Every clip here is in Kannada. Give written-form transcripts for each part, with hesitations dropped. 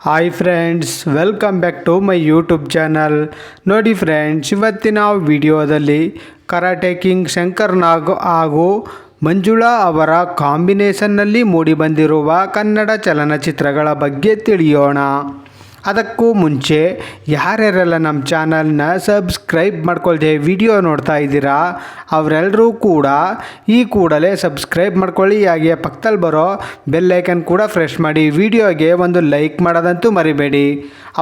Hi friends, welcome back to my YouTube channel. ನೋಡಿ ಫ್ರೆಂಡ್ಸ್, ಇವತ್ತಿನ ವಿಡಿಯೋದಲ್ಲಿ ಕರಾಟೆ ಕಿಂಗ್ ಶಂಕರ್ ನಾಗ್ ಹಾಗೂ ಮಂಜುಳಾ ಅವರ ಕಾಂಬಿನೇಷನ್ನಲ್ಲಿ ಮೂಡಿಬಂದಿರುವ ಕನ್ನಡ ಚಲನಚಿತ್ರಗಳ ಬಗ್ಗೆ ತಿಳಿಯೋಣ. ಅದಕ್ಕೂ ಮುಂಚೆ ಯಾರ್ಯಾರೆಲ್ಲ ನಮ್ಮ ಚಾನಲ್ನ ಸಬ್ಸ್ಕ್ರೈಬ್ ಮಾಡ್ಕೊಳ್ದೆ ವಿಡಿಯೋ ನೋಡ್ತಾ ಇದ್ದೀರಾ ಅವರೆಲ್ಲರೂ ಕೂಡ ಈ ಕೂಡಲೇ ಸಬ್ಸ್ಕ್ರೈಬ್ ಮಾಡ್ಕೊಳ್ಳಿ. ಹಾಗೆ ಪಕ್ಕದಲ್ಲಿ ಬರೋ ಬೆಲ್ಲೈಕನ್ ಕೂಡ ಪ್ರೆಸ್ ಮಾಡಿ. ವಿಡಿಯೋಗೆ ಒಂದು ಲೈಕ್ ಮಾಡೋದಂತೂ ಮರಿಬೇಡಿ.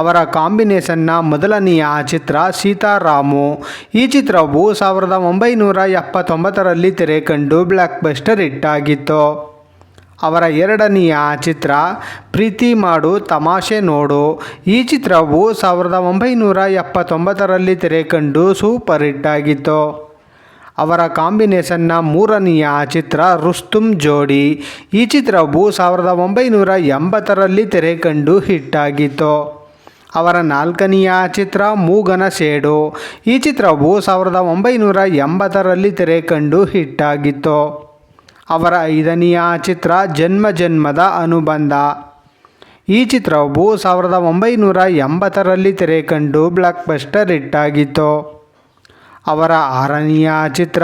ಅವರ ಕಾಂಬಿನೇಷನ್ನ ಮೊದಲನೆಯ ಚಿತ್ರ ಸೀತಾರಾಮು. ಈ ಚಿತ್ರವು 1979ರಲ್ಲಿ ತೆರೆ ಕಂಡು ಬ್ಲಾಕ್ ಬಸ್ಟರ್ ಹಿಟ್ ಆಗಿತ್ತು. ಅವರ ಎರಡನೆಯ ಚಿತ್ರ ಪ್ರೀತಿ ಮಾಡು ತಮಾಷೆ ನೋಡು. ಈ ಚಿತ್ರವು 1979ರಲ್ಲಿ ತೆರೆ ಕಂಡು ಸೂಪರ್ ಹಿಟ್ ಆಗಿತ್ತು. ಅವರ ಕಾಂಬಿನೇಷನ್ನ ಮೂರನೆಯ ಚಿತ್ರ ರುಸ್ತುಮ್ ಜೋಡಿ. ಈ ಚಿತ್ರವು 1980ರಲ್ಲಿ ತೆರೆ ಕಂಡು ಹಿಟ್ ಆಗಿತ್ತು. ಅವರ ನಾಲ್ಕನೆಯ ಚಿತ್ರ ಮೂಗನ ಸೇಡು. ಈ ಚಿತ್ರವು 1980ರಲ್ಲಿ ತೆರೆ ಕಂಡು ಹಿಟ್ ಆಗಿತ್ತು. ಅವರ ಐದನೆಯ ಚಿತ್ರ ಜನ್ಮ ಜನ್ಮದ ಅನುಬಂಧ. ಈ ಚಿತ್ರವು 1980ರಲ್ಲಿ ತೆರೆ ಕಂಡು ಬ್ಲಾಕ್ ಬಸ್ಟರ್ ಹಿಟ್ ಆಗಿತ್ತು. ಅವರ ಆರನೆಯ ಚಿತ್ರ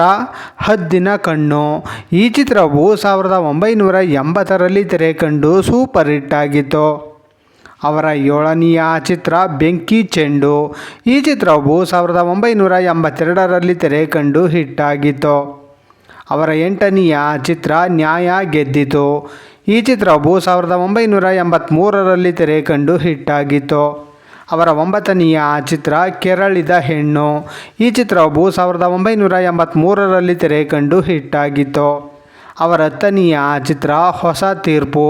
ಹದ್ದಿನ ಕಣ್ಣು. ಈ ಚಿತ್ರವು 1980ರಲ್ಲಿ ತೆರೆ ಕಂಡು ಸೂಪರ್ ಹಿಟ್ ಆಗಿತ್ತು. ಅವರ ಏಳನೆಯ ಚಿತ್ರ ಬೆಂಕಿ ಚೆಂಡು. ಈ ಚಿತ್ರವು 1982ರಲ್ಲಿ ತೆರೆ ಕಂಡು ಹಿಟ್ ಆಗಿತ್ತು. ಅವರ ಎಂಟನೆಯ ಚಿತ್ರ ನ್ಯಾಯ ಗೆದ್ದಿತು. ಈ ಚಿತ್ರವು 1983ರಲ್ಲಿ ತೆರೆ ಕಂಡು ಹಿಟ್ ಆಗಿತ್ತು. ಅವರ ಒಂಬತ್ತನೆಯ ಚಿತ್ರ ಕೆರಳಿದ ಹೆಣ್ಣು. ಈ ಚಿತ್ರವು 1983ರಲ್ಲಿ ತೆರೆ ಕಂಡು ಹಿಟ್ ಆಗಿತ್ತು. ಅವರ ಹತ್ತನೆಯ ಚಿತ್ರ ಹೊಸ ತೀರ್ಪು.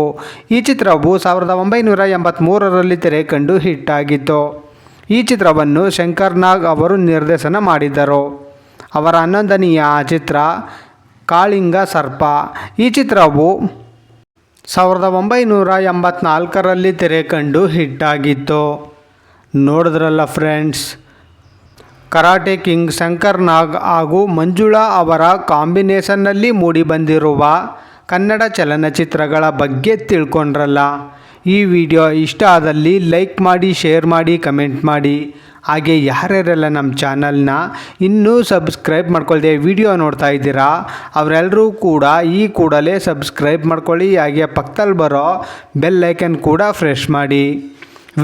ಈ ಚಿತ್ರವು 1983ರಲ್ಲಿ ತೆರೆ ಕಂಡು ಹಿಟ್ ಆಗಿತ್ತು. ಈ ಚಿತ್ರವನ್ನು ಶಂಕರ್ ನಾಗ್ ಅವರು ನಿರ್ದೇಶನ ಮಾಡಿದ್ದರು. ಅವರ ಹನ್ನೊಂದನೆಯ ಚಿತ್ರ ಕಾಳಿಂಗ ಸರ್ಪ. ಈ ಚಿತ್ರವು 1984ರಲ್ಲಿ ತೆರೆ ಕಂಡು ಹಿಟ್ ಆಗಿತ್ತು. ನೋಡಿದ್ರಲ್ಲ ಫ್ರೆಂಡ್ಸ್, ಕರಾಟೆ ಕಿಂಗ್ ಶಂಕರ್ ನಾಗ್ ಹಾಗೂ ಮಂಜುಳಾ ಅವರ ಕಾಂಬಿನೇಷನ್ನಲ್ಲಿ ಮೂಡಿಬಂದಿರುವ ಕನ್ನಡ ಚಲನಚಿತ್ರಗಳ ಬಗ್ಗೆ ತಿಳ್ಕೊಂಡ್ರಲ್ಲ. ಈ ವಿಡಿಯೋ ಇಷ್ಟ ಆದಲ್ಲಿ ಲೈಕ್ ಮಾಡಿ, ಶೇರ್ ಮಾಡಿ, ಕಮೆಂಟ್ ಮಾಡಿ. ಹಾಗೆ ಯಾರ್ಯಾರೆಲ್ಲ ನಮ್ಮ ಚಾನಲ್ನ ಇನ್ನೂ ಸಬ್ಸ್ಕ್ರೈಬ್ ಮಾಡ್ಕೊಳ್ದೆ ವಿಡಿಯೋ ನೋಡ್ತಾ ಇದ್ದೀರಾ ಅವರೆಲ್ಲರೂ ಕೂಡ ಈ ಕೂಡಲೇ ಸಬ್ಸ್ಕ್ರೈಬ್ ಮಾಡ್ಕೊಳ್ಳಿ. ಹಾಗೆ ಪಕ್ಕದಲ್ಲಿ ಬರೋ ಬೆಲ್ ಐಕನ್ ಕೂಡ ಪ್ರೆಸ್ ಮಾಡಿ.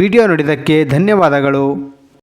ವಿಡಿಯೋ ನೋಡಿದ್ದಕ್ಕೆ ಧನ್ಯವಾದಗಳು.